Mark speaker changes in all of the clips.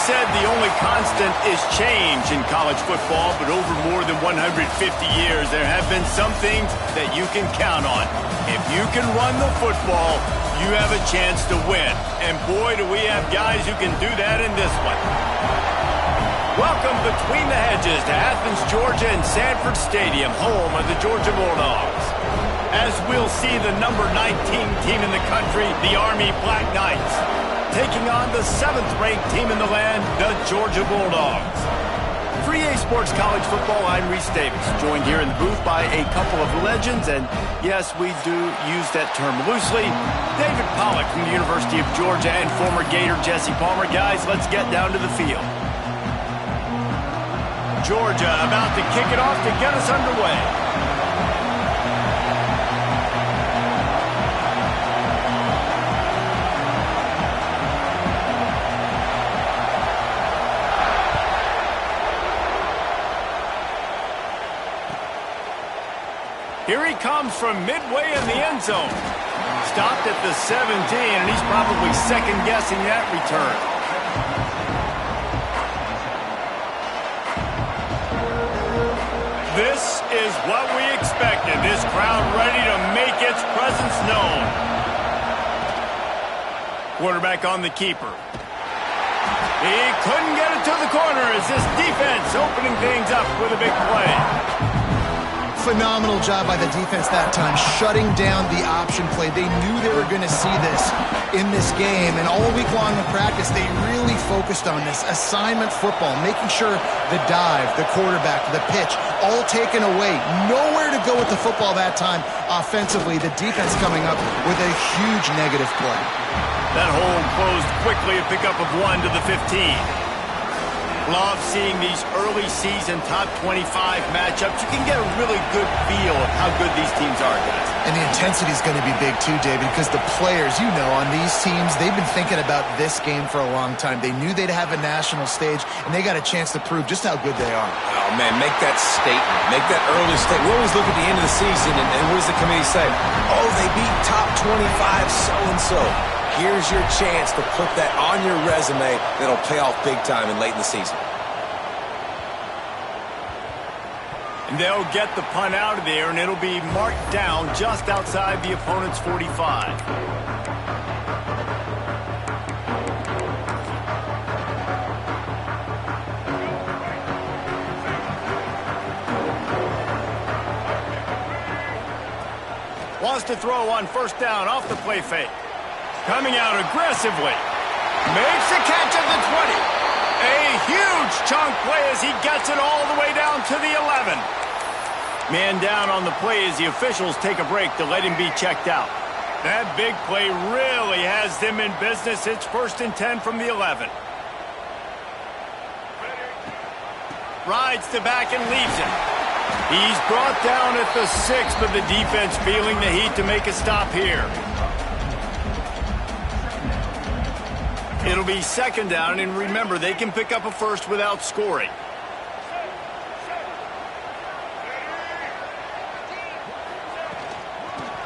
Speaker 1: said the only constant is change in college football, but over more than 150 years, there have been some things that you can count on. If you can run the football, you have a chance to win. And boy, do we have guys who can do that in this one. Welcome between the hedges to Athens, Georgia and Sanford Stadium, home of the Georgia Bulldogs. As we'll see the number 19 team in the country, the Army Black Knights, taking on the 7th-ranked team in the land, the Georgia Bulldogs. For EA Sports College Football, I'm Reese Davis, joined here in the booth by a couple of legends, and yes, we do use that term loosely. David Pollack from the University of Georgia and former Gator Jesse Palmer. Guys, let's get down to the field. Georgia about to kick it off to get us underway. Here he comes from midway in the end zone. Stopped at the 17, and he's probably second-guessing that return. This is what we expected. This crowd ready to make its presence known. Quarterback on the keeper. He couldn't get it to the corner as this defense opening things up with a big play.
Speaker 2: Phenomenal job by the defense that time, shutting down the option play. They knew they were going to see this in this game, and all week long in practice, they really focused on this assignment football, making sure the dive, the quarterback, the pitch, all taken away. Nowhere to go with the football that time offensively. The defense coming up with a huge negative play.
Speaker 1: That hole closed quickly, a pickup of 1 to the 15. Love seeing these early season top 25 matchups. You can get a really good feel of how good these teams are, guys.
Speaker 2: And the intensity is going to be big too, David, because the players, you know, on these teams, they've been thinking about this game for a long time. They knew they'd have a national stage, and they got a chance to prove just how good they are.
Speaker 3: Oh, man, make that statement. Make that early statement. We always look at the end of the season, and what does the committee say? Oh, they beat top 25 so-and-so. Here's your chance to put that on your resume that'll pay off big time and late in the season.
Speaker 1: And they'll get the punt out of there, and it'll be marked down just outside the opponent's 45. Wants to throw on first down off the play fake. Coming out aggressively. Makes the catch at the 20. A huge chunk play as he gets it all the way down to the 11. Man down on the play as the officials take a break to let him be checked out. That big play really has them in business. It's 1st and 10 from the 11. Rides to back and leaves him. He's brought down at the 6, but the defense feeling the heat to make a stop here. It'll be 2nd down, and remember, they can pick up a first without scoring.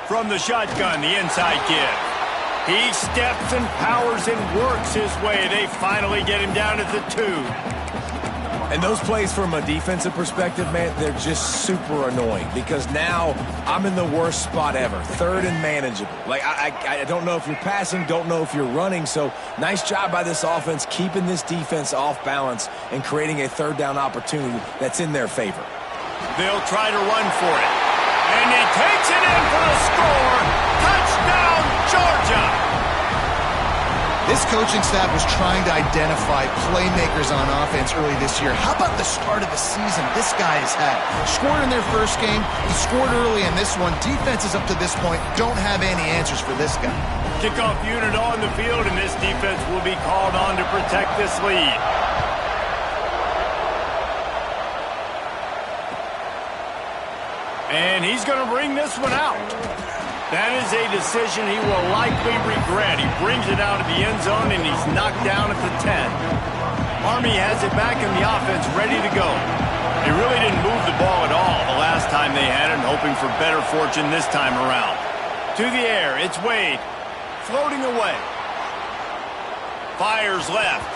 Speaker 1: From the shotgun, the inside give. He steps and powers and works his way. They finally get him down at the 2.
Speaker 3: And those plays from a defensive perspective, man, they're just super annoying because now I'm in the worst spot ever, 3rd and manageable. Like, I don't know if you're passing, don't know if you're running, so nice job by this offense keeping this defense off balance and creating a 3rd down opportunity that's in their favor.
Speaker 1: They'll try to run for it. And he takes it in for the score. Touchdown, Georgia!
Speaker 2: This coaching staff was trying to identify playmakers on offense early this year. How about the start of the season this guy has had? Scored in their first game. He scored early in this one. Defenses up to this point don't have any answers for this guy.
Speaker 1: Kickoff unit on the field, and this defense will be called on to protect this lead. And he's going to bring this one out. That is a decision he will likely regret. He brings it out of the end zone, and he's knocked down at the 10. Army has it back in the offense, ready to go. They really didn't move the ball at all the last time they had it, hoping for better fortune this time around. To the air, it's Wade. Floating away. Fires left.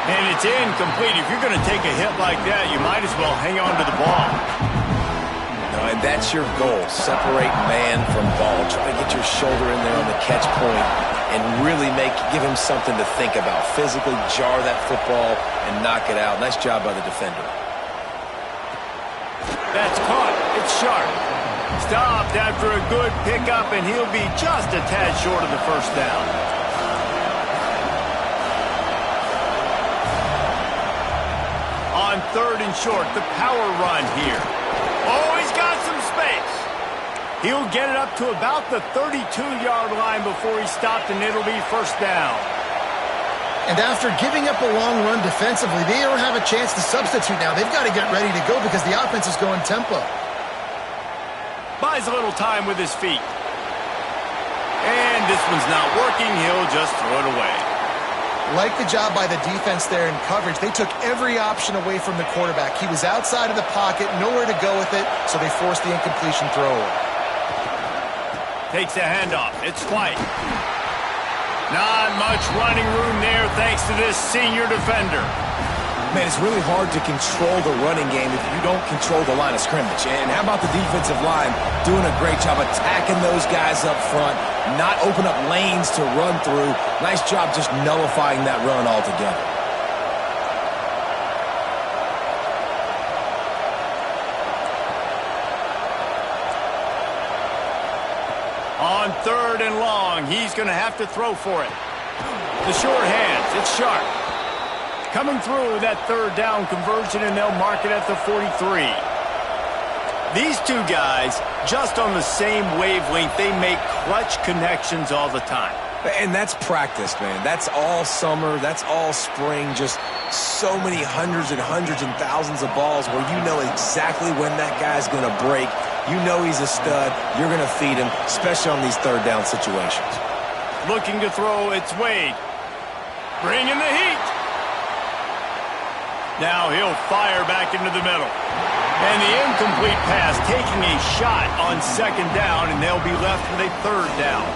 Speaker 1: And it's incomplete. If you're going to take a hit like that, you might as well hang on to the ball.
Speaker 3: And that's your goal. Separate man from ball. Try to get your shoulder in there on the catch point and really give him something to think about. Physically jar that football and knock it out. Nice job by the defender.
Speaker 1: That's caught. It's sharp. Stopped after a good pickup, and he'll be just a tad short of the first down. On 3rd and short, the power run here. Oh, he's got some space. He'll get it up to about the 32-yard line before he's stopped, and it'll be first down.
Speaker 2: And after giving up a long run defensively, they don't have a chance to substitute now. They've got to get ready to go because the offense is going tempo.
Speaker 1: Buys a little time with his feet. And this one's not working. He'll just throw it away.
Speaker 2: Like the job by the defense there in coverage. They took every option away from the quarterback. He was outside of the pocket, nowhere to go with it, so they forced the incompletion throw.
Speaker 1: Takes a handoff. It's White. Not much running room there thanks to this senior defender.
Speaker 3: Man, it's really hard to control the running game if you don't control the line of scrimmage. And how about the defensive line doing a great job attacking those guys up front, not open up lanes to run through. Nice job just nullifying that run altogether.
Speaker 1: On 3rd and long, he's going to have to throw for it. The short hands, it's sharp. Coming through that 3rd down conversion, and they'll mark it at the 43. These two guys, just on the same wavelength, they make clutch connections all the time.
Speaker 3: And that's practice, man. That's all summer. That's all spring. Just so many hundreds and thousands of balls where you know exactly when that guy's going to break. You know he's a stud. You're going to feed him, especially on these 3rd down situations.
Speaker 1: Looking to throw, it's Wade. Bringing the heat. Now he'll fire back into the middle. And the incomplete pass taking a shot on 2nd down, and they'll be left with a 3rd down.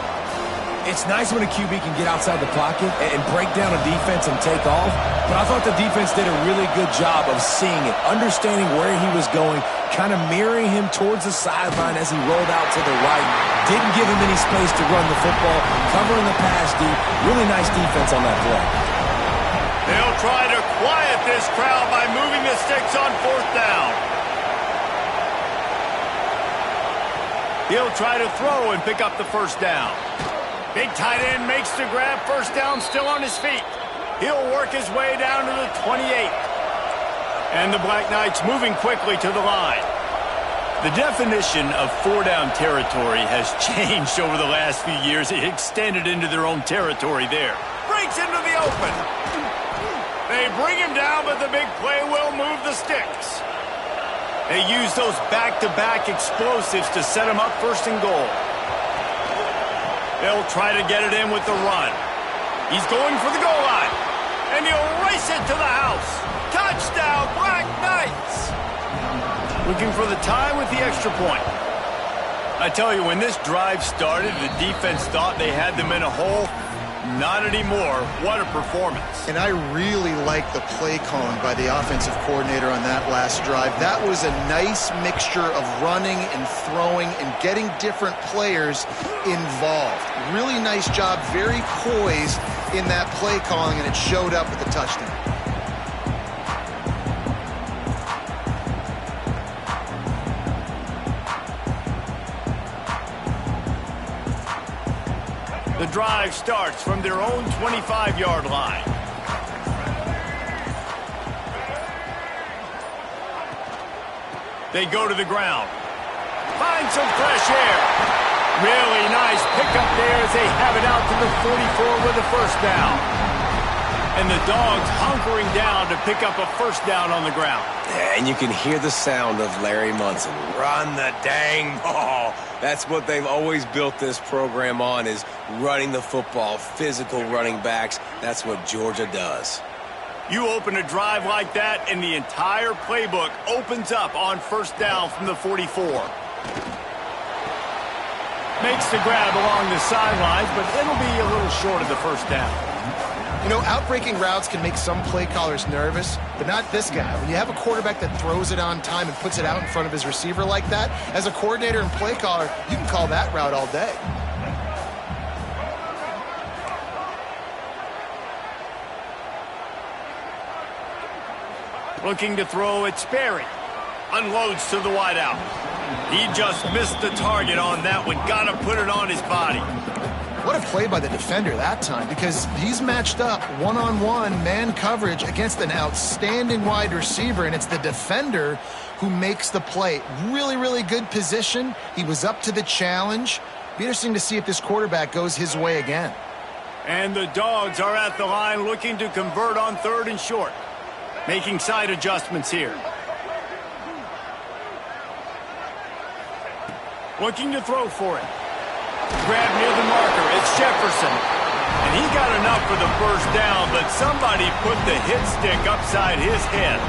Speaker 3: It's nice when a QB can get outside the pocket and break down a defense and take off, but I thought the defense did a really good job of seeing it, understanding where he was going, kind of mirroring him towards the sideline as he rolled out to the right. Didn't give him any space to run the football, covering the pass deep. Really nice defense on that play.
Speaker 1: They'll try to quiet this crowd by moving the sticks on 4th down. He'll try to throw and pick up the first down. Big tight end makes the grab. First down, still on his feet. He'll work his way down to the 28. And the Black Knights moving quickly to the line. The definition of 4-down territory has changed over the last few years. It extended into their own territory there. Breaks into the open. They bring him down, but the big play will move the sticks. They use those back-to-back explosives to set him up 1st and goal. They'll try to get it in with the run. He's going for the goal line. And he'll race it to the house. Touchdown, Black Knights! Looking for the tie with the extra point. I tell you, when this drive started, the defense thought they had them in a hole. Not anymore. What a performance.
Speaker 2: And I really like the play calling by the offensive coordinator on that last drive. That was a nice mixture of running and throwing and getting different players involved. Really nice job, very poised in that play calling, and it showed up with the touchdown.
Speaker 1: The drive starts from their own 25-yard line. They go to the ground. Find some fresh air. Really nice pickup there as they have it out to the 44 with a first down. And the Dogs hunkering down to pick up a first down on the ground.
Speaker 3: Yeah, and you can hear the sound of Larry Munson. Run the dang ball. That's what they've always built this program on, is running the football, physical running backs. That's what Georgia does.
Speaker 1: You open a drive like that, and the entire playbook opens up on first down from the 44. Makes the grab along the sidelines, but it'll be a little short of the first down.
Speaker 2: You know, outbreaking routes can make some play callers nervous, but not this guy. When you have a quarterback that throws it on time and puts it out in front of his receiver like that, as a coordinator and play caller, you can call that route all day.
Speaker 1: Looking to throw, it's Sperry. Unloads to the wideout. He just missed the target on that one. Got to put it on his body.
Speaker 2: What a play by the defender that time, because he's matched up one-on-one man coverage against an outstanding wide receiver, and it's the defender who makes the play. Really, really good position. He was up to the challenge. Be interesting to see if this quarterback goes his way again.
Speaker 1: And the Dogs are at the line looking to convert on 3rd and short. Making side adjustments here. Looking to throw for it. Grab near the marker. It's Jefferson. And he got enough for the first down, but somebody put the hit stick upside his head.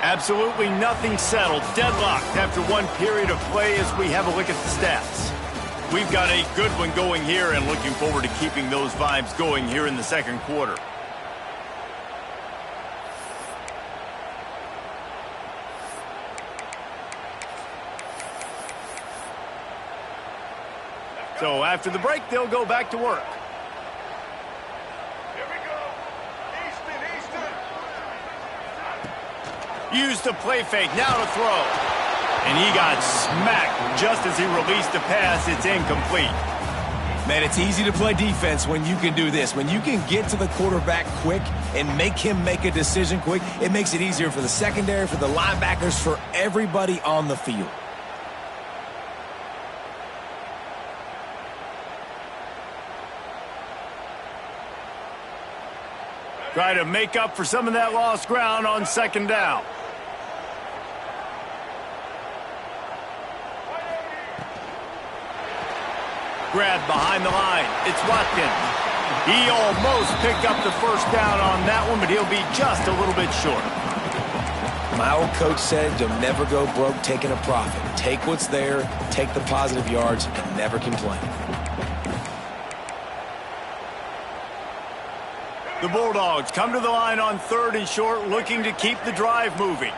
Speaker 1: Absolutely nothing settled. Deadlocked after one period of play as we have a look at the stats. We've got a good one going here and looking forward to keeping those vibes going here in the second quarter. So after the break, they'll go back to work. Used the play fake, now to throw. And he got smacked just as he released the pass. It's incomplete.
Speaker 3: Man, it's easy to play defense when you can do this. When you can get to the quarterback quick and make him make a decision quick, it makes it easier for the secondary, for the linebackers, for everybody on the field.
Speaker 1: Try to make up for some of that lost ground on 2nd down. Grab behind the line. It's Watkins. He almost picked up the first down on that one, but he'll be just a little bit short.
Speaker 3: My old coach said you'll never go broke taking a profit. Take what's there, take the positive yards, and never complain.
Speaker 1: The Bulldogs come to the line on 3rd and short, looking to keep the drive moving.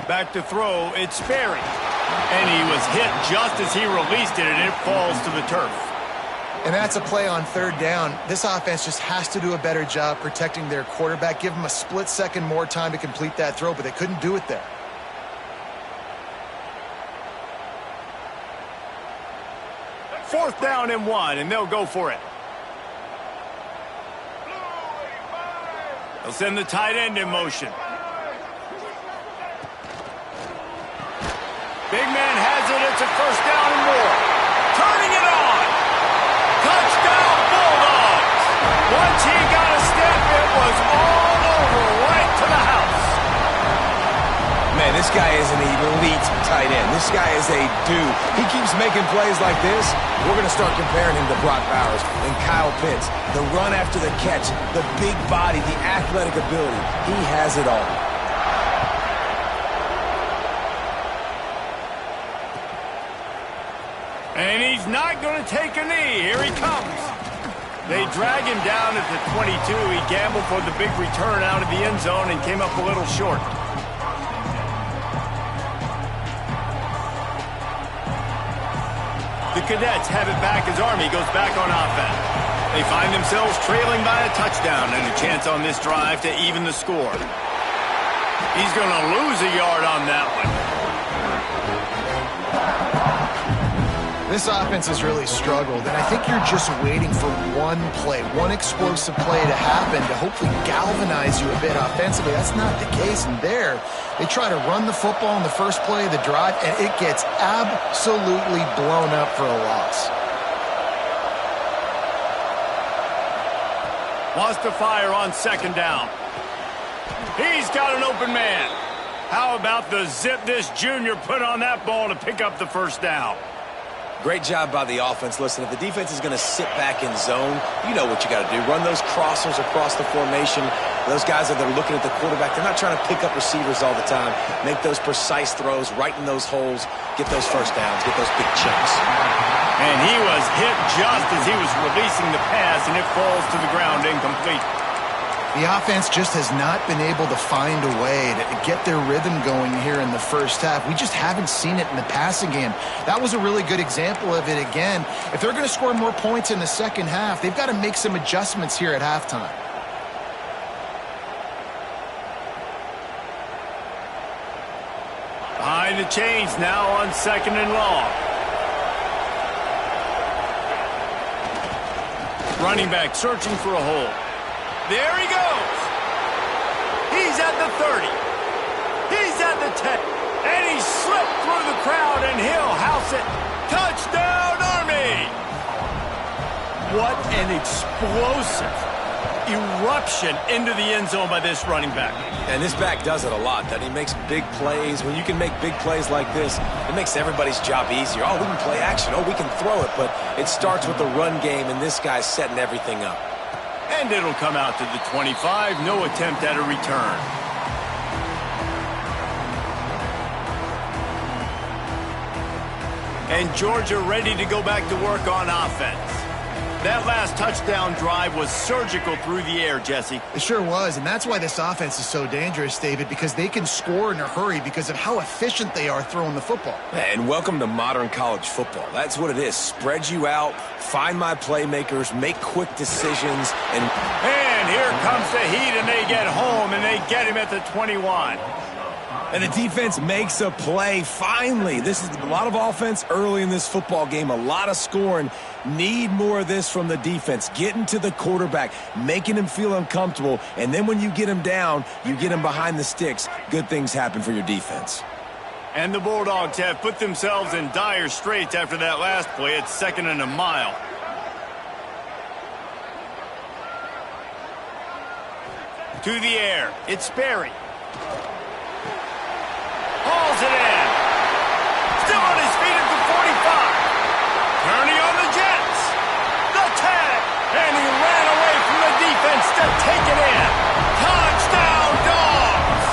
Speaker 1: Back to throw, it's Sperry. And he was hit just as he released it, and it falls to the turf.
Speaker 2: And that's a play on 3rd down. This offense just has to do a better job protecting their quarterback. Give him a split second more time to complete that throw, but they couldn't do it there.
Speaker 1: Fourth down and 1, and they'll go for it. They'll send the tight end in motion. Big man has it. It's a first down and more. Turning it on. Touchdown, Bulldogs. Once he got a step, it was all over, right to the house.
Speaker 3: Man, this guy is an elite tight end. This guy is a dude. He keeps making plays like this. We're going to start comparing him to Brock Bowers and Kyle Pitts. The run after the catch, the big body, the athletic ability. He has it all.
Speaker 1: And he's not going to take a knee. Here he comes. They drag him down at the 22. He gambled for the big return out of the end zone and came up a little short. The Cadets have it back as Army goes back on offense. They find themselves trailing by a touchdown and a chance on this drive to even the score. He's going to lose a yard on that one.
Speaker 2: This offense has really struggled, and I think you're just waiting for one play, one explosive play to happen to hopefully galvanize you a bit offensively. That's not the case, and there, they try to run the football in the first play of the drive, and it gets absolutely blown up for a loss.
Speaker 1: Wants to fire on 2nd down. He's got an open man. How about the zip this junior put on that ball to pick up the first down?
Speaker 3: Great job by the offense. Listen, if the defense is going to sit back in zone, you know what you got to do. Run those crossers across the formation. Those guys that are looking at the quarterback, they're not trying to pick up receivers all the time. Make those precise throws right in those holes. Get those first downs. Get those big chunks.
Speaker 1: And he was hit just as he was releasing the pass, and it falls to the ground incomplete.
Speaker 2: The offense just has not been able to find a way to get their rhythm going here in the first half. We just haven't seen it in the passing game. That was a really good example of it again. If they're going to score more points in the second half, they've got to make some adjustments here at halftime.
Speaker 1: Behind the chains now on 2nd and long. Running back searching for a hole. There he goes. He's at the 30. He's at the 10. And he slipped through the crowd, and he'll house it. Touchdown, Army! What an explosive eruption into the end zone by this running back.
Speaker 3: And this back does it a lot. That he makes big plays. When you can make big plays like this, it makes everybody's job easier. Oh, we can play action. Oh, we can throw it. But it starts with the run game, and this guy's setting everything up.
Speaker 1: And it'll come out to the 25. No attempt at a return. And Georgia ready to go back to work on offense. That last touchdown drive was surgical through the air, Jesse.
Speaker 2: It sure was, and that's why this offense is so dangerous, David, because they can score in a hurry because of how efficient they are throwing the football.
Speaker 3: And welcome to modern college football. That's what it is. Spread you out, find my playmakers, make quick decisions, and
Speaker 1: here comes the heat, and they get home, and they get him at the 21.
Speaker 3: And the defense makes a play, finally. This is a lot of offense early in this football game, a lot of scoring. Need more of this from the defense. Getting to the quarterback, making him feel uncomfortable, and then when you get him down, you get him behind the sticks. Good things happen for your defense.
Speaker 1: And the Bulldogs have put themselves in dire straits after that last play. It's 2nd and a mile. To the air, it's Sperry. Hauls it in. Still on his feet at the 45. Turning on the Jets. The tag. And he ran away from the defense to take it in. Touchdown, Dogs.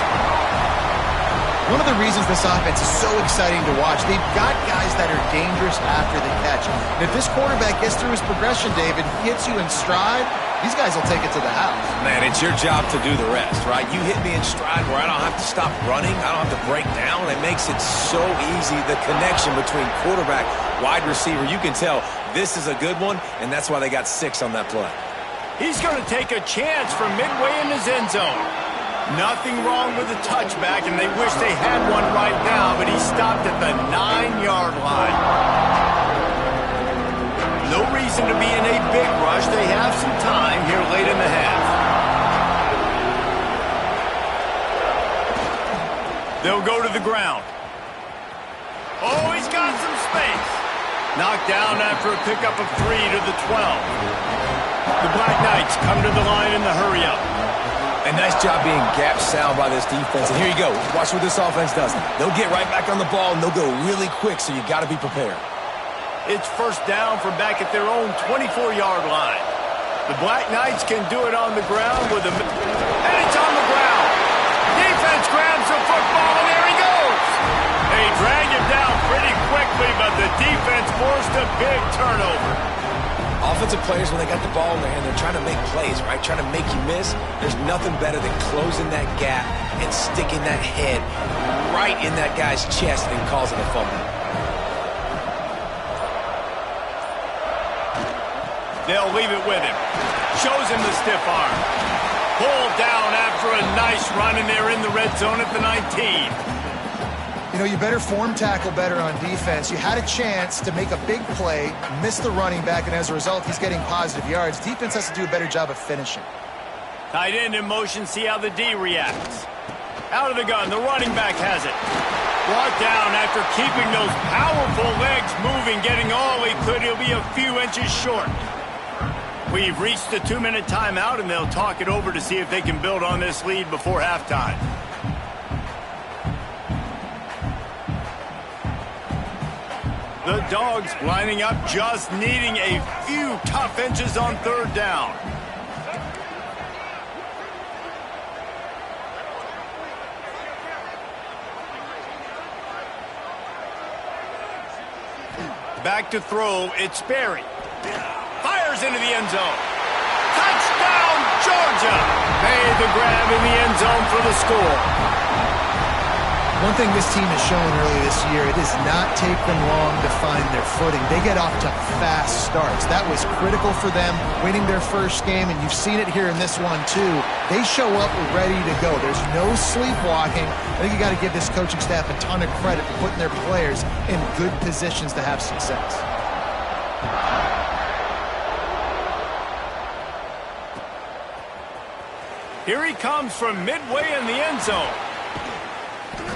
Speaker 2: One of the reasons this offense is so exciting to watch, they've got guys that are dangerous after the catch. And if this quarterback gets through his progression, David, hits you in stride, these guys will take it to the house.
Speaker 3: Man, it's your job to do the rest, right? You hit me in stride where I don't have to stop running. I don't have to break down. It makes it so easy, the connection between quarterback, wide receiver. You can tell this is a good one, and that's why they got 6 on that play.
Speaker 1: He's going to take a chance from midway in his end zone. Nothing wrong with the touchback, and they wish they had one right now, but he stopped at the 9-yard line. No reason to be in a big rush. They have some time here late in the half. They'll go to the ground. Oh, he's got some space. Knocked down after a pickup of 3 to the 12. The Black Knights come to the line in the hurry-up.
Speaker 3: A nice job being gap sound by this defense. And here you go. Watch what this offense does. They'll get right back on the ball, and they'll go really quick, so you got to be prepared.
Speaker 1: It's first down from back at their own 24-yard line. The Black Knights can do it on the ground with a... And it's on the ground. Defense grabs the football, and there he goes. They drag him down pretty quickly, but the defense forced a big turnover.
Speaker 3: Offensive players, when they got the ball in their hand, they're trying to make plays, right? Trying to make you miss. There's nothing better than closing that gap and sticking that head right in that guy's chest and causing a fumble.
Speaker 1: They'll leave it with him. Shows him the stiff arm. Pulled down after a nice run, and they're in the red zone at the 19.
Speaker 2: You know, you better form tackle better on defense. You had a chance to make a big play, miss the running back, and as a result, he's getting positive yards. Defense has to do a better job of finishing.
Speaker 1: Tight end in motion, see how the D reacts. Out of the gun, the running back has it. Brought down after keeping those powerful legs moving, getting all he could. He'll be a few inches short. We've reached the 2-minute timeout, and they'll talk it over to see if they can build on this lead before halftime. The Dogs lining up, just needing a few tough inches on third down. Back to throw, it's Berry. Fires into the end zone. Touchdown, Georgia! Made the grab in the end zone for the score.
Speaker 2: One thing this team has shown early this year, it does not take them long to find their footing. They get off to fast starts. That was critical for them, winning their first game, and you've seen it here in this one too. They show up ready to go. There's no sleepwalking. I think you got to give this coaching staff a ton of credit for putting their players in good positions to have success.
Speaker 1: Here he comes from midway in the end zone.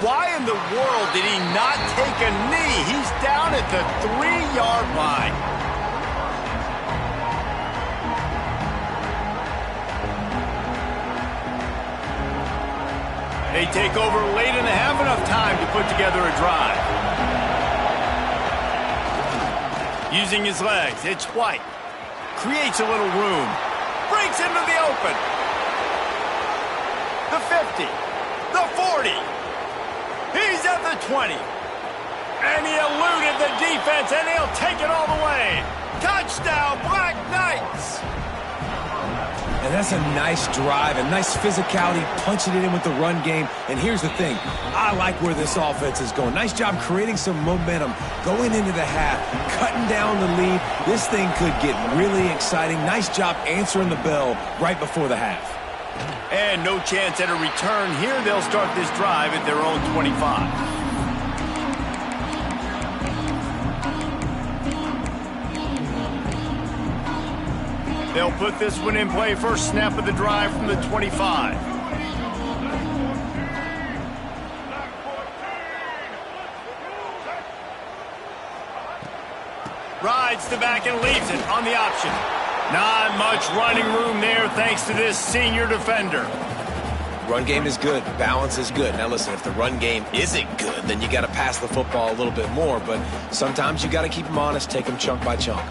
Speaker 1: Why in the world did he not take a knee? He's down at the 3-yard line. They take over late and have enough time to put together a drive. Using his legs, it's White. Creates a little room. Breaks into the open. The 50. The 40. He's at the 20. And he eluded the defense, and he'll take it all the way. Touchdown, Black Knights!
Speaker 3: And that's a nice drive, a nice physicality, punching it in with the run game. And here's the thing. I like where this offense is going. Nice job creating some momentum, going into the half, cutting down the lead. This thing could get really exciting. Nice job answering the bell right before the half.
Speaker 1: And no chance at a return here. They'll start this drive at their own 25. They'll put this one in play. First snap of the drive from the 25. Rides the back and leaves it on the option. Not much running room there thanks to this senior defender.
Speaker 3: Run game is good. Balance is good. Now listen, if the run game isn't good, then you got to pass the football a little bit more. But sometimes you got to keep them honest, take them chunk by chunk.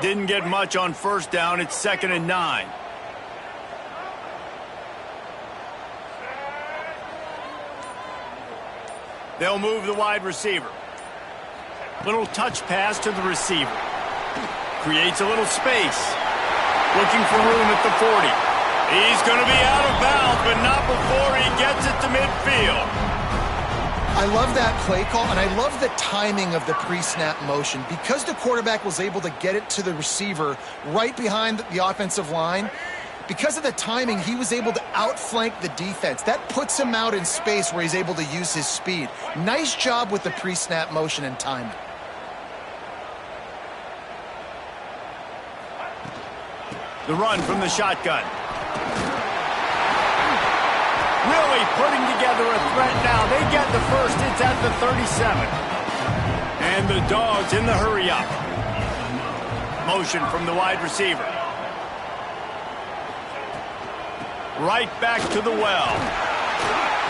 Speaker 1: Didn't get much on first down. It's 2nd and 9. They'll move the wide receiver. Little touch pass to the receiver. Creates a little space. Looking for room at the 40. He's going to be out of bounds, but not before he gets it to midfield.
Speaker 2: I love that play call, and I love the timing of the pre-snap motion. Because the quarterback was able to get it to the receiver right behind the offensive line, because of the timing, he was able to outflank the defense. That puts him out in space where he's able to use his speed. Nice job with the pre-snap motion and timing.
Speaker 1: The run from the shotgun. Really putting together a threat now. They get the first. It's at the 37. And the Dogs in the hurry up. Motion from the wide receiver. Right back to the well.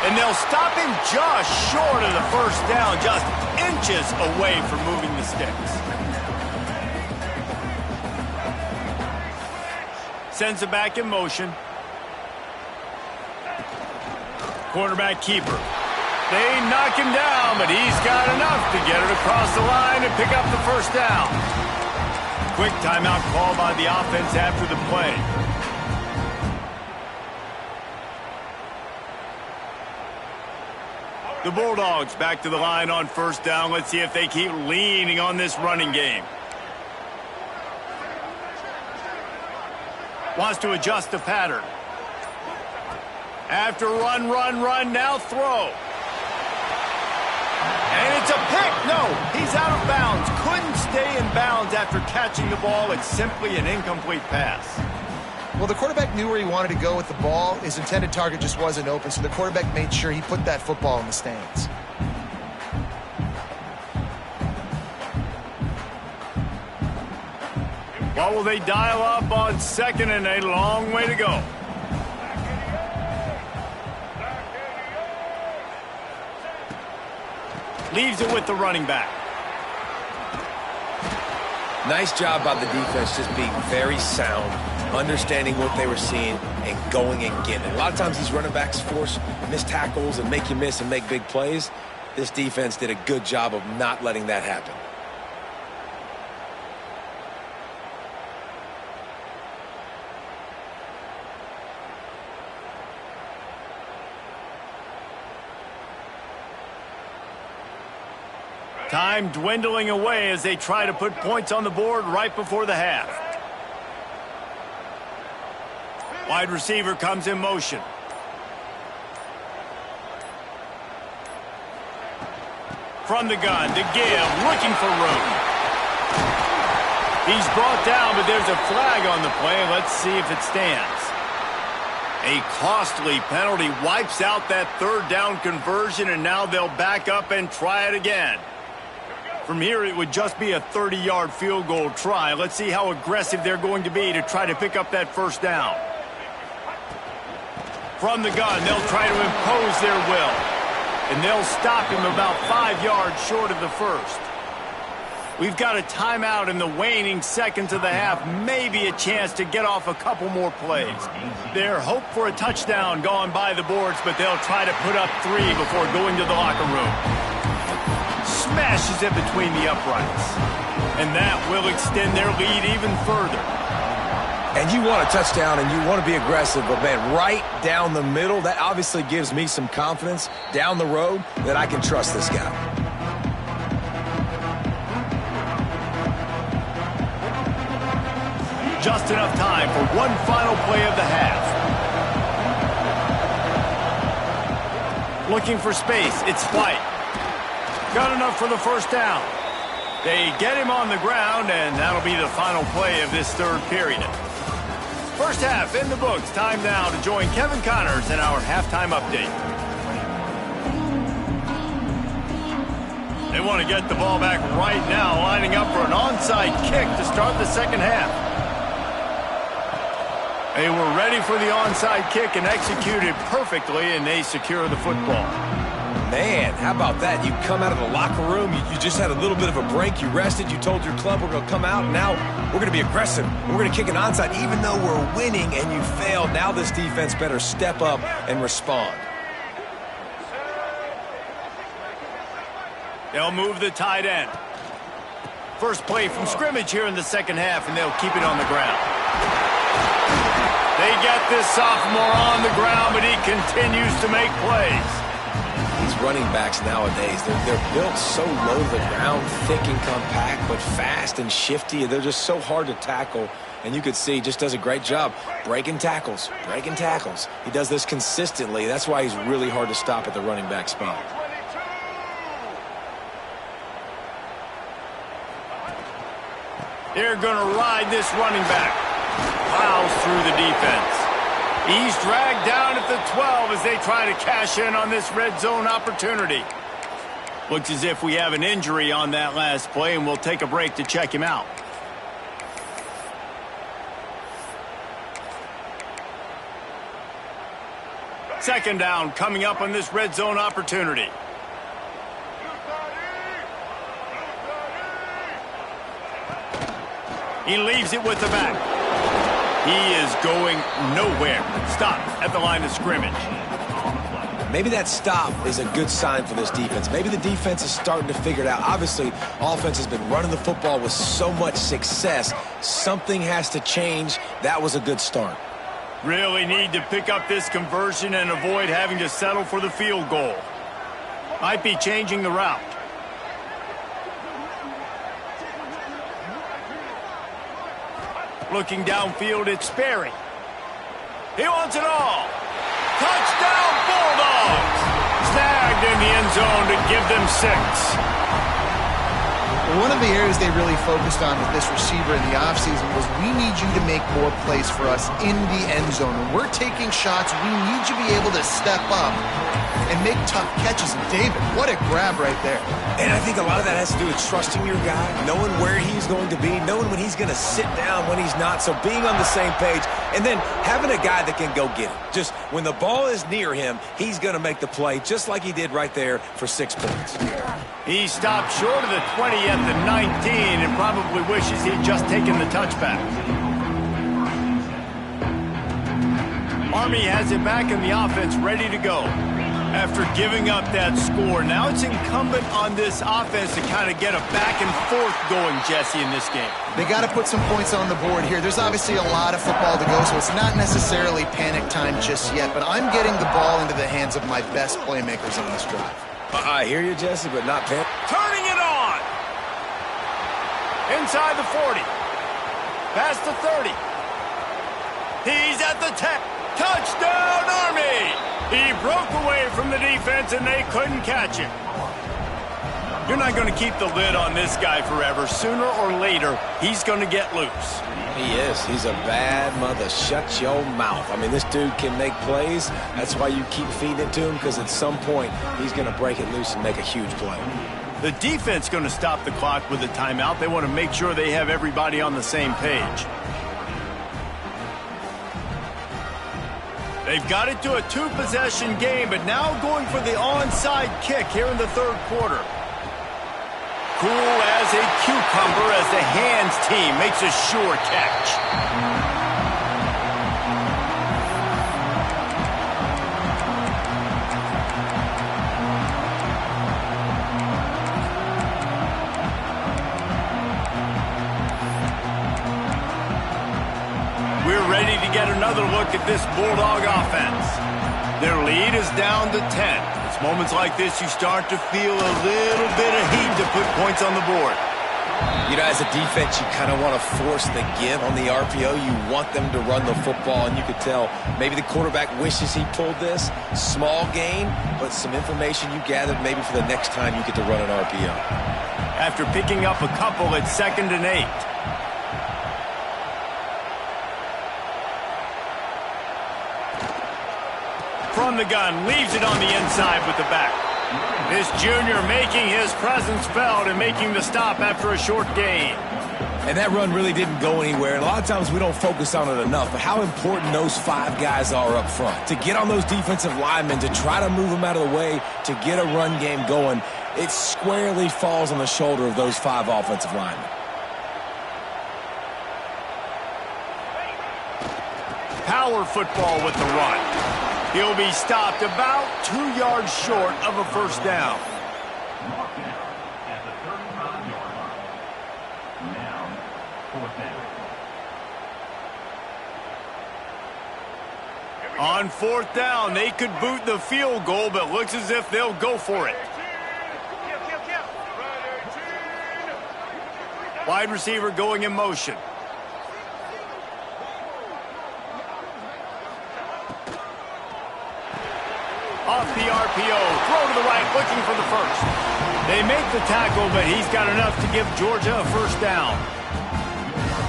Speaker 1: And they'll stop him just short of the first down, just inches away from moving the sticks. Sends it back in motion. Quarterback keeper. They knock him down, but he's got enough to get it across the line and pick up the first down. Quick timeout call by the offense after the play. The Bulldogs back to the line on first down. Let's see if they keep leaning on this running game. Wants to adjust the pattern. After run, now throw. And it's a pick. No, he's out of bounds. Couldn't stay in bounds after catching the ball. It's simply an incomplete pass.
Speaker 2: Well, the quarterback knew where he wanted to go with the ball. His intended target just wasn't open, so the quarterback made sure he put that football in the stands.
Speaker 1: What will they dial up on second and a long way to go? Leaves it with the running back.
Speaker 3: Nice job by the defense just being very sound, understanding what they were seeing, and going and getting it. A lot of times these running backs force missed tackles and make you miss and make big plays. This defense did a good job of not letting that happen.
Speaker 1: Time dwindling away as they try to put points on the board right before the half. Wide receiver comes in motion. From the gun, to give, looking for room. He's brought down, but there's a flag on the play. Let's see if it stands. A costly penalty wipes out that third down conversion, and now they'll back up and try it again. From here, it would just be a 30-yard field goal try. Let's see how aggressive they're going to be to try to pick up that first down. From the gun, they'll try to impose their will. And they'll stop him about 5 yards short of the first. We've got a timeout in the waning seconds of the half. Maybe a chance to get off a couple more plays. Their hope for a touchdown gone by the boards, but they'll try to put up 3 before going to the locker room. Smashes it between the uprights. And that will extend their lead even further.
Speaker 3: And you want a touchdown and you want to be aggressive, but man, right down the middle, that obviously gives me some confidence down the road that I can trust this guy.
Speaker 1: Just enough time for one final play of the half. Looking for space, it's White. Got enough for the first down. They get him on the ground, and that'll be the final play of this third period. First half in the books. Time now to join Kevin Connors in our halftime update. They want to get the ball back right now, lining up for an onside kick to start the second half. They were ready for the onside kick and executed perfectly, and they secure the football.
Speaker 3: Man, how about that? You come out of the locker room, you just had a little bit of a break, you rested, you told your club we're going to come out, and now we're going to be aggressive. We're going to kick an onside even though we're winning and you failed. Now this defense better step up and respond.
Speaker 1: They'll move the tight end. First play from scrimmage here in the second half, and they'll keep it on the ground. They get this sophomore on the ground, but he continues to make plays.
Speaker 3: These running backs nowadays, they're built so low to the ground, thick and compact, but fast and shifty. They're just so hard to tackle. And you could see he just does a great job breaking tackles, breaking tackles. He does this consistently. That's why he's really hard to stop at the running back spot.
Speaker 1: They're going to ride this running back. Plows through the defense. He's dragged down at the 12 as they try to cash in on this red zone opportunity. Looks as if we have an injury on that last play, and we'll take a break to check him out. Second down coming up on this red zone opportunity. He leaves it with the back. He is going nowhere. Stop at the line of scrimmage.
Speaker 3: Maybe that stop is a good sign for this defense. Maybe the defense is starting to figure it out. Obviously, offense has been running the football with so much success. Something has to change. That was a good start.
Speaker 1: Really need to pick up this conversion and avoid having to settle for the field goal. Might be changing the route. Looking downfield, it's Sperry. He wants it all. Touchdown, Bulldogs! Snagged in the end zone to give them 6.
Speaker 2: One of the areas they really focused on with this receiver in the offseason was we need you to make more plays for us in the end zone. When we're taking shots, we need you to be able to step up and make tough catches. And David, what a grab right there.
Speaker 3: And I think a lot of that has to do with trusting your guy, knowing where he's going to be, knowing when he's going to sit down, when he's not. So being on the same page, and then having a guy that can go get it. Just when the ball is near him, he's going to make the play, just like he did right there for 6 points.
Speaker 1: He stopped short of the 20 at the 19 and probably wishes he'd just taken the touchback. Army has it back in the offense, ready to go. After giving up that score, now it's incumbent on this offense to kind of get a back and forth going, Jesse, in this game.
Speaker 2: They got to put some points on the board here. There's obviously a lot of football to go, so it's not necessarily panic time just yet, but I'm getting the ball into the hands of my best playmakers on this drive.
Speaker 3: I hear you, Jesse, but not panic.
Speaker 1: Turning it on! Inside the 40. Past the 30. He's at the 10. Touchdown, Army! He broke away from the defense, and they couldn't catch him. You're not going to keep the lid on this guy forever. Sooner or later, he's going to get loose.
Speaker 3: He is. He's a bad mother. Shut your mouth. I mean, this dude can make plays. That's why you keep feeding it to him, because at some point, he's going to break it loose and make a huge play.
Speaker 1: The defense going to stop the clock with a timeout. They want to make sure they have everybody on the same page. They've got it to a 2-possession game, but now going for the onside kick here in the 3rd quarter. Cool as a cucumber as the hands team makes a sure catch. We're ready to get another look at this Bulldog offense. Their lead is down to 10. It's moments like this you start to feel a little bit of heat to put points on the board.
Speaker 3: You know, as a defense, you kind of want to force the give on the RPO. You want them to run the football, and you could tell maybe the quarterback wishes he pulled this. Small gain, but some information you gathered maybe for the next time you get to run an RPO.
Speaker 1: After picking up a couple, it's 2nd and 8. From the gun, leaves it on the inside with the back. This junior making his presence felt and making the stop after a short gain.
Speaker 3: And that run really didn't go anywhere. And a lot of times we don't focus on it enough, but how important those 5 guys are up front. To get on those defensive linemen, to try to move them out of the way, to get a run game going, it squarely falls on the shoulder of those 5 offensive linemen.
Speaker 1: Power football with the run. He'll be stopped about 2 yards short of a first down. On 4th down, they could boot the field goal, but looks as if they'll go for it. Wide receiver going in motion. Off the RPO, throw to the right, looking for the first. They make the tackle, but he's got enough to give Georgia a first down.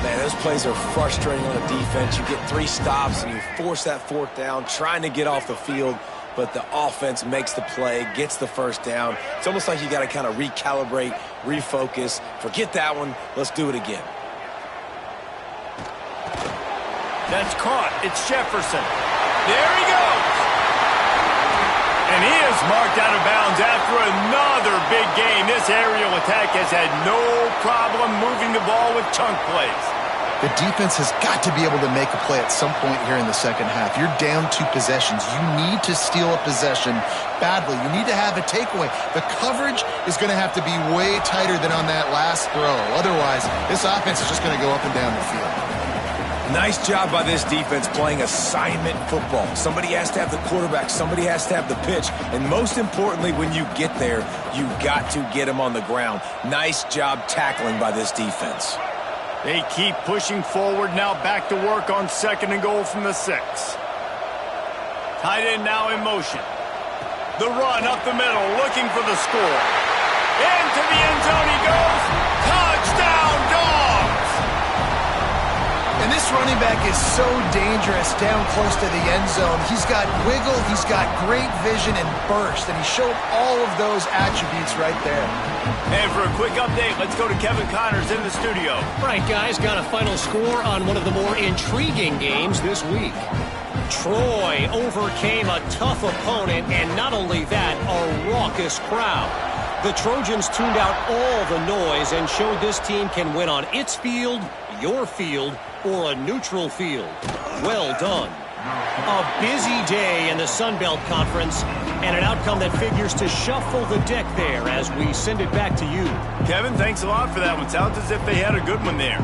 Speaker 3: Man, those plays are frustrating on the defense. You get 3 stops, and you force that 4th down, trying to get off the field, but the offense makes the play, gets the first down. It's almost like you got to kind of recalibrate, refocus. Forget that one. Let's do it again.
Speaker 1: That's caught. It's Jefferson. There he goes. And he is marked out of bounds after another big game. This aerial attack has had no problem moving the ball with chunk plays.
Speaker 2: The defense has got to be able to make a play at some point here in the second half. You're down 2 possessions. You need to steal a possession badly. You need to have a takeaway. The coverage is going to have to be way tighter than on that last throw. Otherwise, this offense is just going to go up and down the field.
Speaker 3: Nice job by this defense playing assignment football. Somebody has to have the quarterback. Somebody has to have the pitch. And most importantly, when you get there, you've got to get him on the ground. Nice job tackling by this defense.
Speaker 1: They keep pushing forward now, back to work on 2nd and goal from the 6. Tight end now in motion. The run up the middle, looking for the score. Into the end zone he goes. Touchdown, Dogs!
Speaker 2: And this This running back is so dangerous down close to the end zone. He's got wiggle, he's got great vision and burst, and he showed all of those attributes right there.
Speaker 1: And for a quick update, let's go to Kevin Connors in the studio.
Speaker 4: All right, guys, got a final score on one of the more intriguing games this week. Troy overcame a tough opponent, and not only that, a raucous crowd. The Trojans tuned out all the noise and showed this team can win on its field, your field, or a neutral field. Well done. A busy day in the Sun Belt Conference, and an outcome that figures to shuffle the deck there as we send it back to you.
Speaker 1: Kevin, thanks a lot for that one. Sounds as if they had a good one there.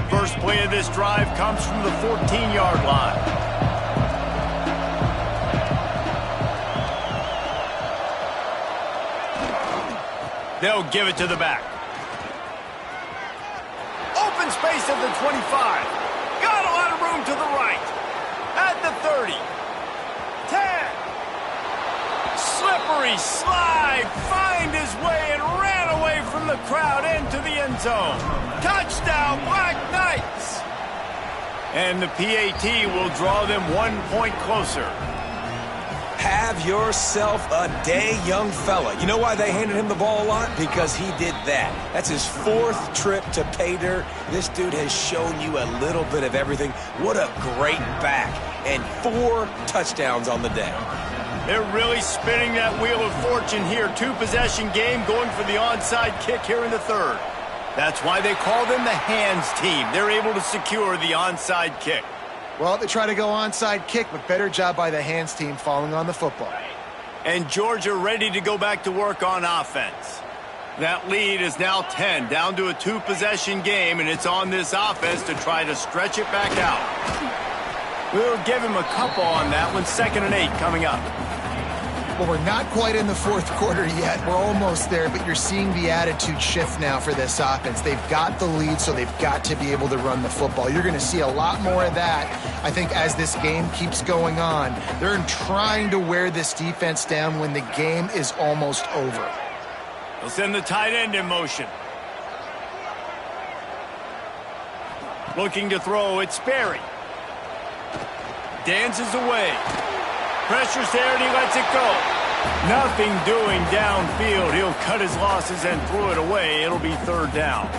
Speaker 1: First play of this drive comes from the 14-yard line. They'll give it to the back. Open space at the 25. Got a lot of room to the right. At the 30. 10. Slippery slide. Find his way and ran away from the crowd into the end zone. Touchdown, Black Knights. And the PAT will draw them 1 point closer.
Speaker 3: Have yourself a day, young fella. You know why they handed him the ball a lot? Because he did that. That's his 4th trip to pay dirt. This dude has shown you a little bit of everything. What a great back. And 4 touchdowns on the day.
Speaker 1: They're really spinning that wheel of fortune here. 2-possession game going for the onside kick here in the 3rd. That's why they call them the hands team. They're able to secure the onside kick.
Speaker 2: Well, they try to go onside kick, but better job by the hands team falling on the football.
Speaker 1: And Georgia ready to go back to work on offense. That lead is now 10, down to a 2-possession game, and it's on this offense to try to stretch it back out. We'll give him a couple on that one. 2nd and 8 coming up.
Speaker 2: Well, we're not quite in the 4th quarter yet. We're almost there, but you're seeing the attitude shift now for this offense. They've got the lead, so they've got to be able to run the football. You're going to see a lot more of that, I think, as this game keeps going on. They're trying to wear this defense down when the game is almost over.
Speaker 1: They'll send the tight end in motion. Looking to throw, it's Sperry. Dances away. Pressure's there, and he lets it go. Nothing doing downfield. He'll cut his losses and throw it away. It'll be 3rd down.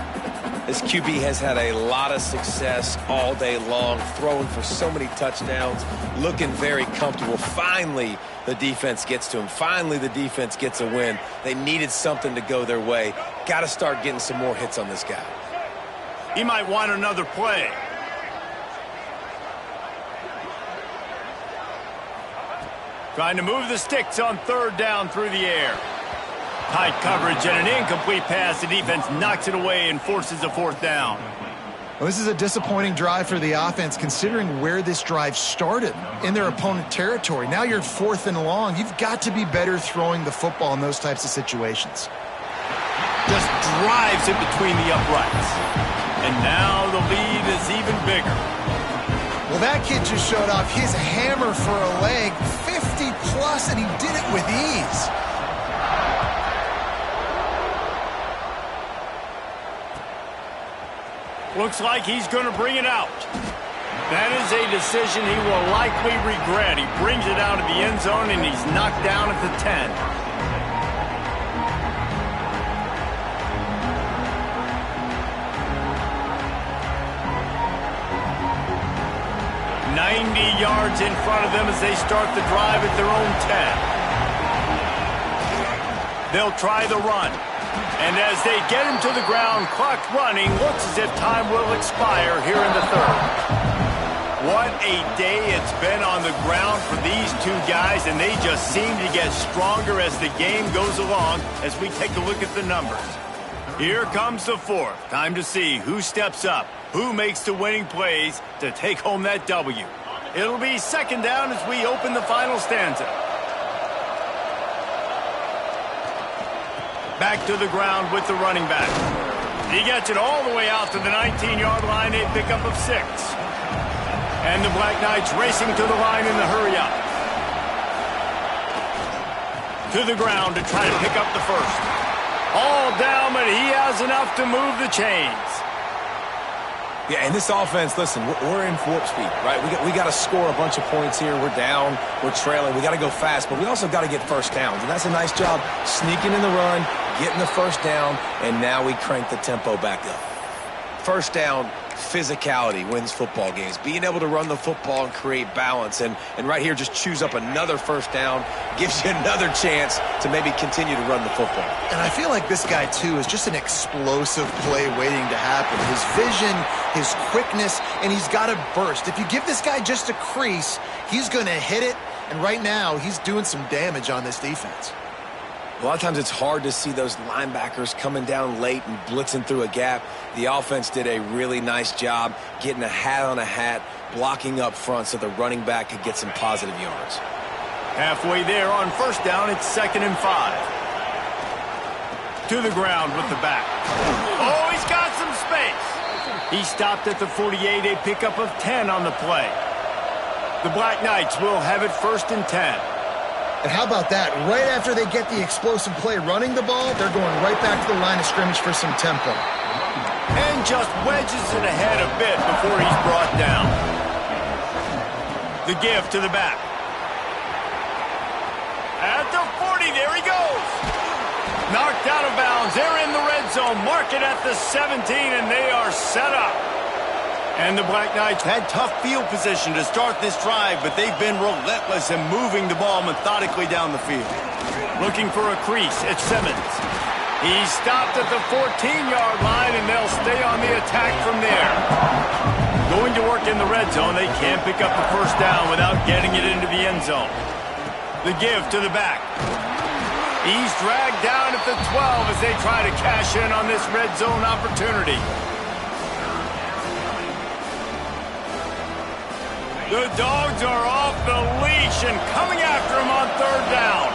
Speaker 3: This QB has had a lot of success all day long, throwing for so many touchdowns, looking very comfortable. Finally, the defense gets to him. Finally, the defense gets a win. They needed something to go their way. Got to start getting some more hits on this guy.
Speaker 1: He might want another play. Trying to move the sticks on 3rd down through the air. Tight coverage and an incomplete pass. The defense knocks it away and forces a 4th down.
Speaker 2: Well, this is a disappointing drive for the offense considering where this drive started, in their opponent territory. Now you're 4th and long. You've got to be better throwing the football in those types of situations.
Speaker 1: Just drives it between the uprights. And now the lead is even bigger.
Speaker 2: Well, that kid just showed off his hammer for a leg, 50-plus, and he did it with ease.
Speaker 1: Looks like he's going to bring it out. That is a decision he will likely regret. He brings it out of the end zone, and he's knocked down at the 10. 90 yards in front of them as they start the drive at their own 10. They'll try the run. And as they get him to the ground, clock running, looks as if time will expire here in the 3rd. What a day it's been on the ground for these 2 guys, and they just seem to get stronger as the game goes along as we take a look at the numbers. Here comes the 4th. Time to see who steps up, who makes the winning plays to take home that W. It'll be 2nd down as we open the final stanza. Back to the ground with the running back. He gets it all the way out to the 19-yard line, a pickup of 6. And the Black Knights racing to the line in the hurry-up. To the ground to try to pick up the 1st. All down, but he has enough to move the chains.
Speaker 3: Yeah, and this offense, listen, we're in warp speed, right? We got to score a bunch of points here. We're down, we're trailing. We got to go fast, but we also got to get first downs. And that's a nice job sneaking in the run, getting the first down, and now we crank the tempo back up. First down, physicality wins football games. Being able to run the football and create balance. And right here, just choose up another first down, gives you another chance to maybe continue to run the football.
Speaker 2: And I feel like this guy, too, is just an explosive play waiting to happen. His vision, his quickness, and he's got a burst. If you give this guy just a crease, he's going to hit it. And right now, he's doing some damage on this defense.
Speaker 3: A lot of times it's hard to see those linebackers coming down late and blitzing through a gap. The offense did a really nice job getting a hat on a hat, blocking up front so the running back could get some positive yards.
Speaker 1: Halfway there on first down, it's 2nd and 5. To the ground with the back. Oh, he's got some space. He stopped at the 48, a pickup of 10 on the play. The Black Knights will have it 1st and 10.
Speaker 2: And how about that? Right after they get the explosive play running the ball, they're going right back to the line of scrimmage for some tempo.
Speaker 1: And just wedges it ahead a bit before he's brought down. The give to the back. At the 40, there he goes. Knocked out of bounds. They're in the red zone. Mark it at the 17, and they are set up. And the Black Knights had tough field position to start this drive, but they've been relentless in moving the ball methodically down the field. Looking for a crease, it's Simmons. He stopped at the 14-yard line, and they'll stay on the attack from there. Going to work in the red zone, they can't pick up the first down without getting it into the end zone. The give to the back. He's dragged down at the 12 as they try to cash in on this red zone opportunity. The Dogs are off the leash and coming after him on 3rd down.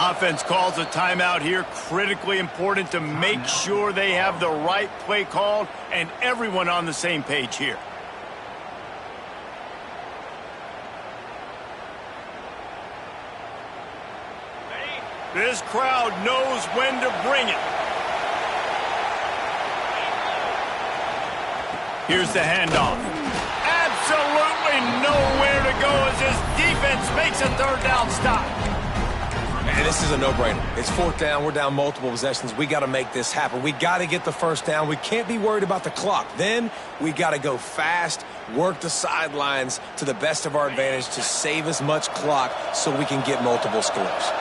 Speaker 1: Offense calls a timeout here. Critically important to make sure they have the right play called and everyone on the same page here. This crowd knows when to bring it. Here's the handoff. Absolutely nowhere to go as this defense makes a 3rd down stop.
Speaker 3: And this is a no-brainer. It's 4th down. We're down multiple possessions. We got to make this happen. We got to get the first down. We can't be worried about the clock. Then we got to go fast, work the sidelines to the best of our advantage to save as much clock so we can get multiple scores.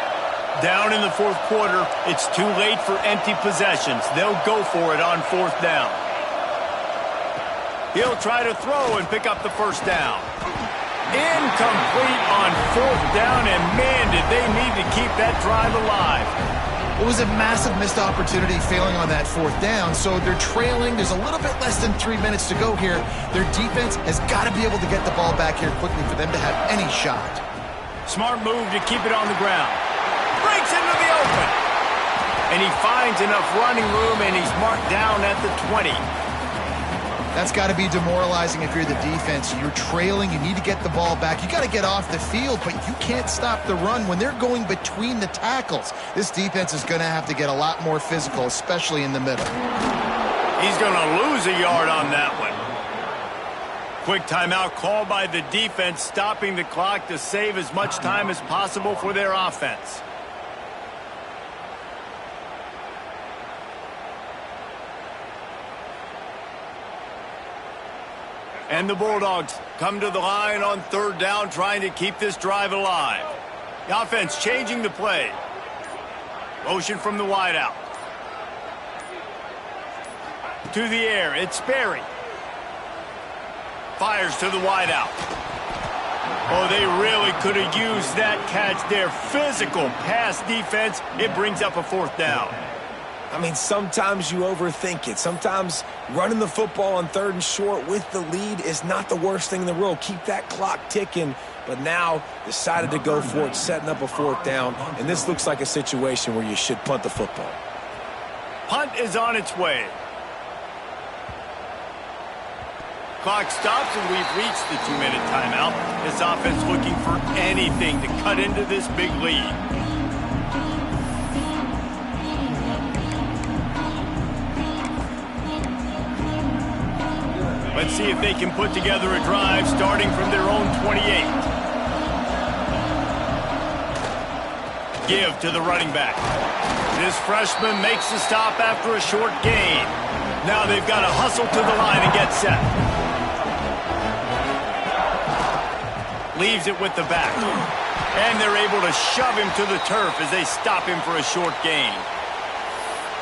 Speaker 1: Down in the 4th quarter, it's too late for empty possessions. They'll go for it on 4th down. He'll try to throw and pick up the first down. Incomplete on 4th down, and man, did they need to keep that drive alive.
Speaker 2: It was a massive missed opportunity failing on that 4th down, so they're trailing. There's a little bit less than 3 minutes to go here. Their defense has got to be able to get the ball back here quickly for them to have any shot.
Speaker 1: Smart move to keep it on the ground. Breaks into the open. And he finds enough running room, and he's marked down at the 20.
Speaker 2: That's got to be demoralizing if you're the defense. You're trailing. You need to get the ball back. You got to get off the field, but you can't stop the run when they're going between the tackles. This defense is going to have to get a lot more physical, especially in the middle.
Speaker 1: He's going to lose a yard on that one. Quick timeout called by the defense, stopping the clock to save as much time as possible for their offense. And the Bulldogs come to the line on 3rd down, trying to keep this drive alive. The offense changing the play. Motion from the wideout. To the air, it's Sperry. Fires to the wideout. Oh, they really could have used that catch there. Physical pass defense. It brings up a 4th down.
Speaker 3: I mean, sometimes you overthink it. Sometimes running the football on 3rd and short with the lead is not the worst thing in the world. Keep that clock ticking. But now decided to go for it, setting up a 4th down. And this looks like a situation where you should punt the football.
Speaker 1: Punt is on its way. Clock stops, and we've reached the 2-minute timeout. This offense looking for anything to cut into this big lead. Let's see if they can put together a drive starting from their own 28. Give to the running back. This freshman makes the stop after a short gain. Now they've got to hustle to the line and get set. Leaves it with the back. And they're able to shove him to the turf as they stop him for a short gain.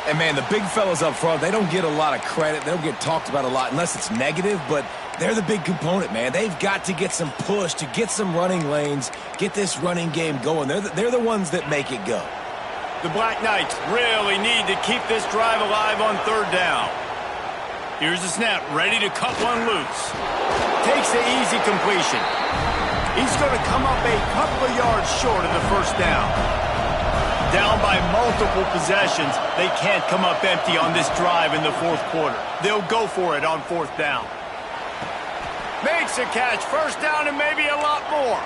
Speaker 3: And, man, the big fellas up front, they don't get a lot of credit. They don't get talked about a lot unless it's negative, but they're the big component, man. They've got to get some push, to get some running lanes, get this running game going. They're the ones that make it go.
Speaker 1: The Black Knights really need to keep this drive alive on 3rd down. Here's the snap, ready to cut one loose. Takes the easy completion. He's going to come up a couple of yards short of the 1st down. Down by multiple possessions, they can't come up empty on this drive in the 4th quarter. They'll go for it on 4th down. Makes a catch, 1st down and maybe a lot more.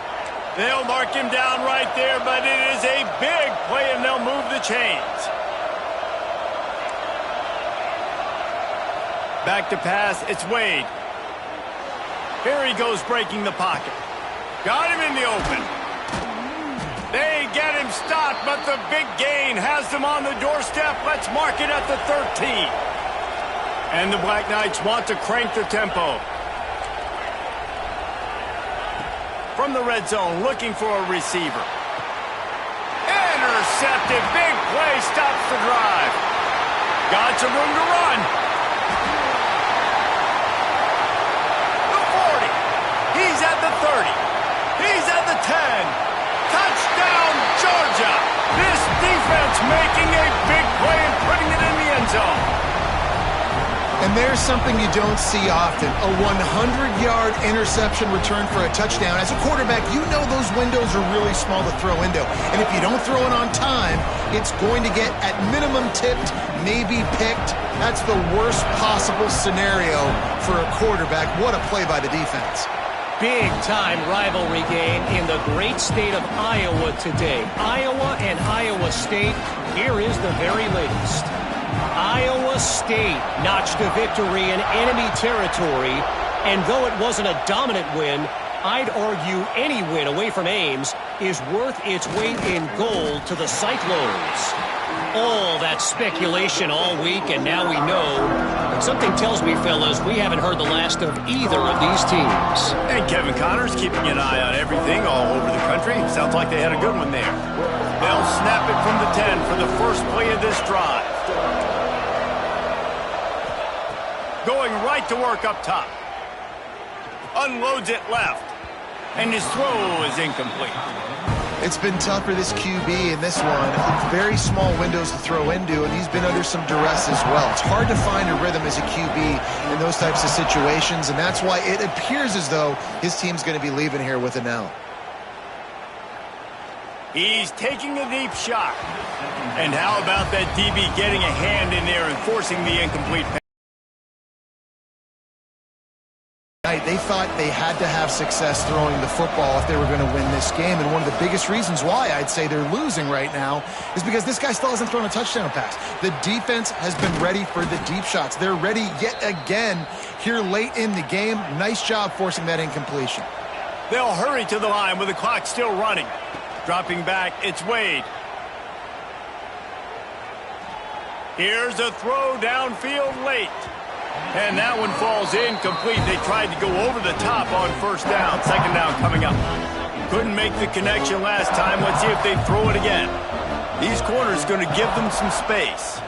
Speaker 1: They'll mark him down right there, but it is a big play and they'll move the chains. Back to pass, it's Wade. Here he goes breaking the pocket. Got him in the open. They get him stopped, but the big gain has them on the doorstep. Let's mark it at the 13. And the Black Knights want to crank the tempo. From the red zone, looking for a receiver. Intercepted. Big play stops the drive. Got some room to run. The 40. He's at the 30. He's at the 10. Touchdown, Georgia! This defense making a big play and putting it in the end zone.
Speaker 2: And there's something you don't see often, a 100-yard interception return for a touchdown. As a quarterback, you know those windows are really small to throw into. And if you don't throw it on time, it's going to get, at minimum, tipped, maybe picked. That's the worst possible scenario for a quarterback. What a play by the defense.
Speaker 4: Big-time rivalry game in the great state of Iowa today. Iowa and Iowa State, here is the very latest. Iowa State notched a victory in enemy territory, and though it wasn't a dominant win, I'd argue any win away from Ames is worth its weight in gold to the Cyclones. All that speculation all week, and now we know. Something tells me, fellas, we haven't heard the last of either of these teams.
Speaker 1: And Kevin Connors keeping an eye on everything all over the country. Sounds like they had a good one there. They'll snap it from the 10 for the first play of this drive. Going right to work up top. Unloads it left. And his throw is incomplete.
Speaker 2: It's been tough for this QB in this one. Very small windows to throw into, and he's been under some duress as well. It's hard to find a rhythm as a QB in those types of situations, and that's why it appears as though his team's going to be leaving here with an L.
Speaker 1: He's taking a deep shot. And how about that DB getting a hand in there and forcing the incomplete pass?
Speaker 2: They thought they had to have success throwing the football if they were going to win this game, and one of the biggest reasons why I'd say they're losing right now is because this guy still hasn't thrown a touchdown pass. The defense has been ready for the deep shots. They're ready yet again here late in the game. Nice job forcing that incompletion.
Speaker 1: They'll hurry to the line with the clock still running. Dropping back, it's Wade. Here's a throw downfield late. And that one falls incomplete. They tried to go over the top on first down. Second down coming up. Couldn't make the connection last time. Let's see if they throw it again. These corners going to give them some space.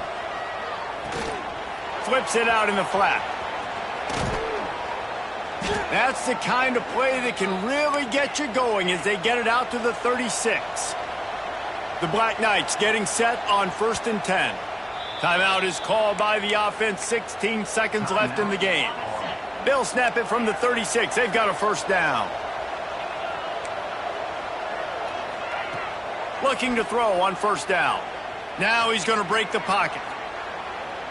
Speaker 1: Flips it out in the flat. That's the kind of play that can really get you going as they get it out to the 36. The Black Knights getting set on 1st and 10. Timeout is called by the offense. 16 seconds left in the game. They'll snap it from the 36. They've got a first down. Looking to throw on first down. Now he's going to break the pocket.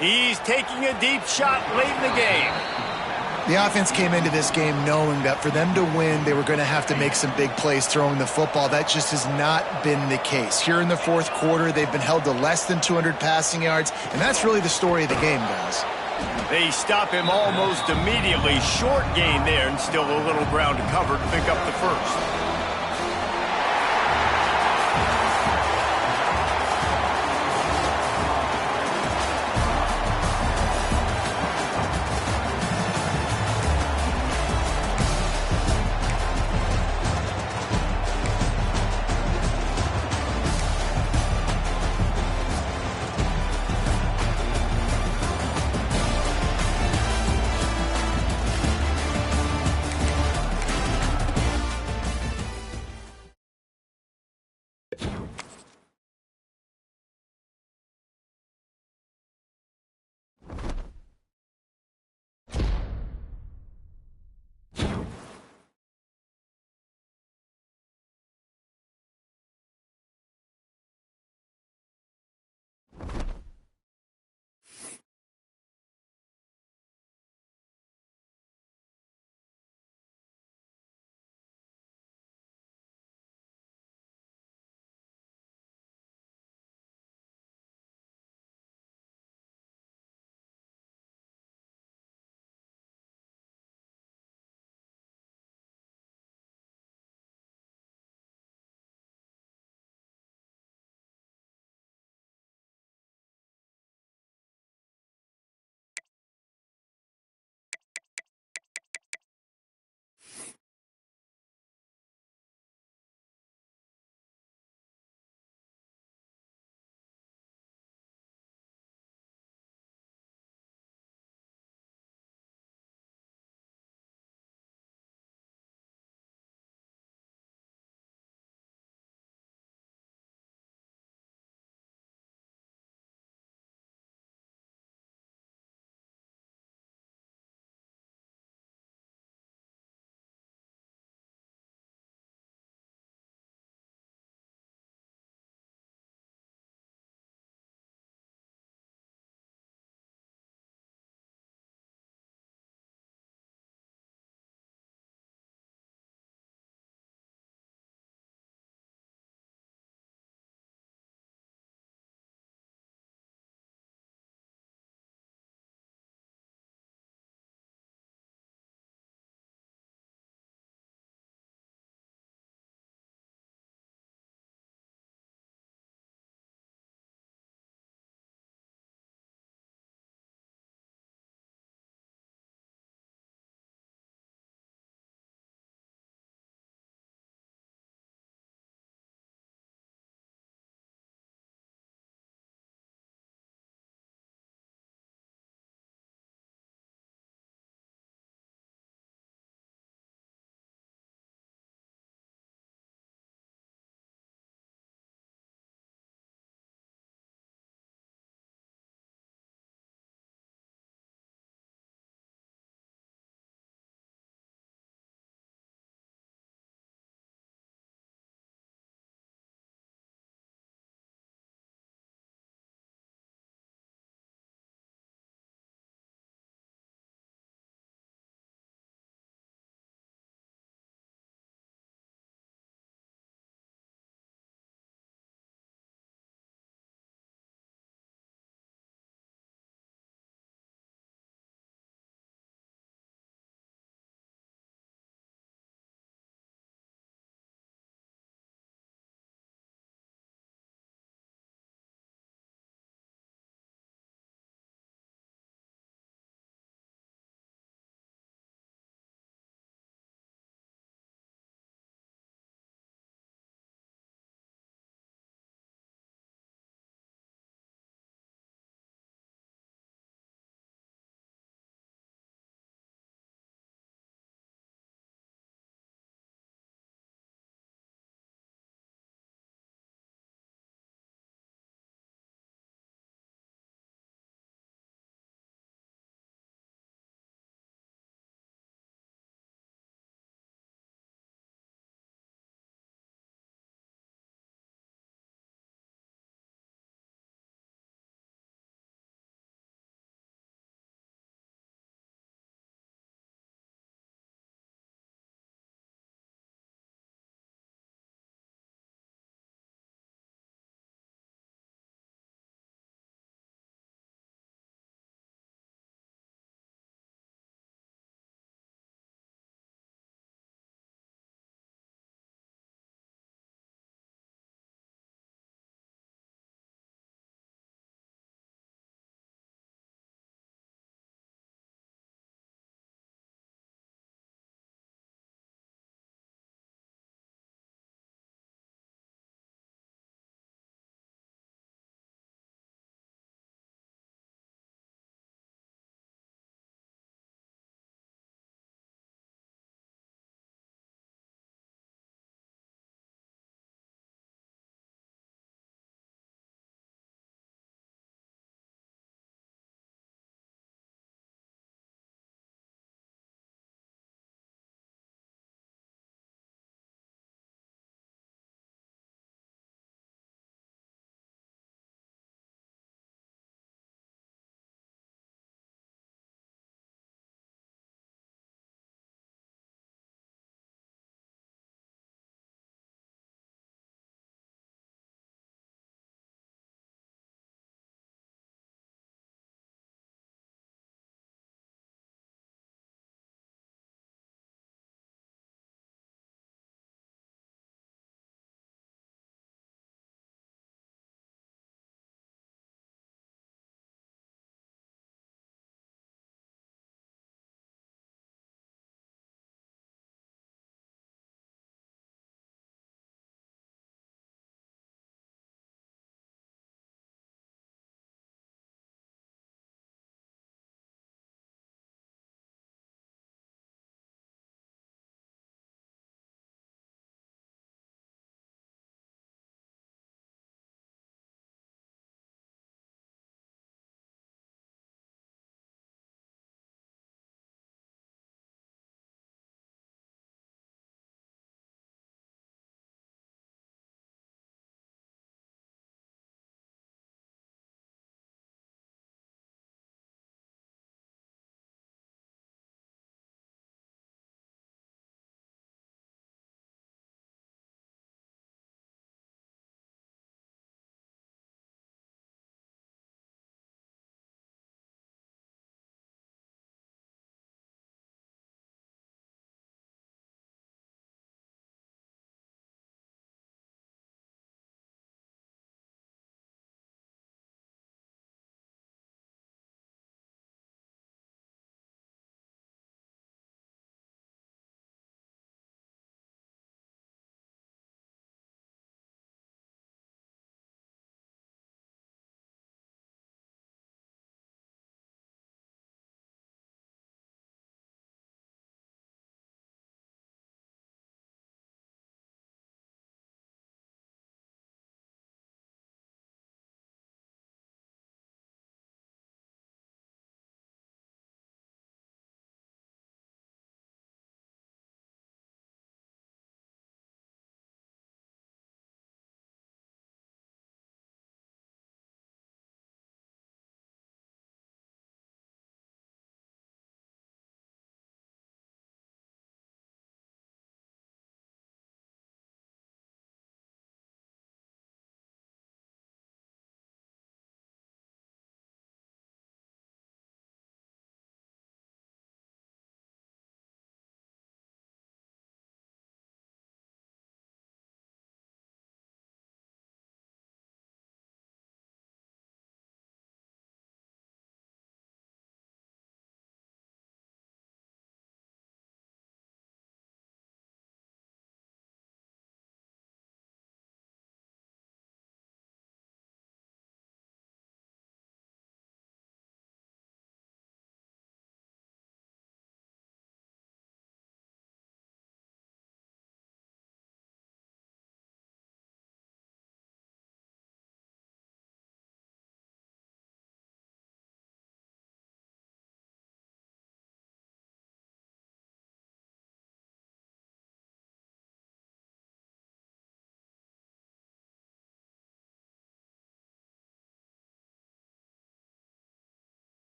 Speaker 1: He's taking a deep shot late in the game.
Speaker 2: The offense came into this game knowing that for them to win, they were going to have to make some big plays throwing the football. That just has not been the case. Here in the fourth quarter, they've been held to less than 200 passing yards, and that's really the story of the game, guys.
Speaker 1: They stop him almost immediately. Short gain there, and still a little ground to cover to pick up the first.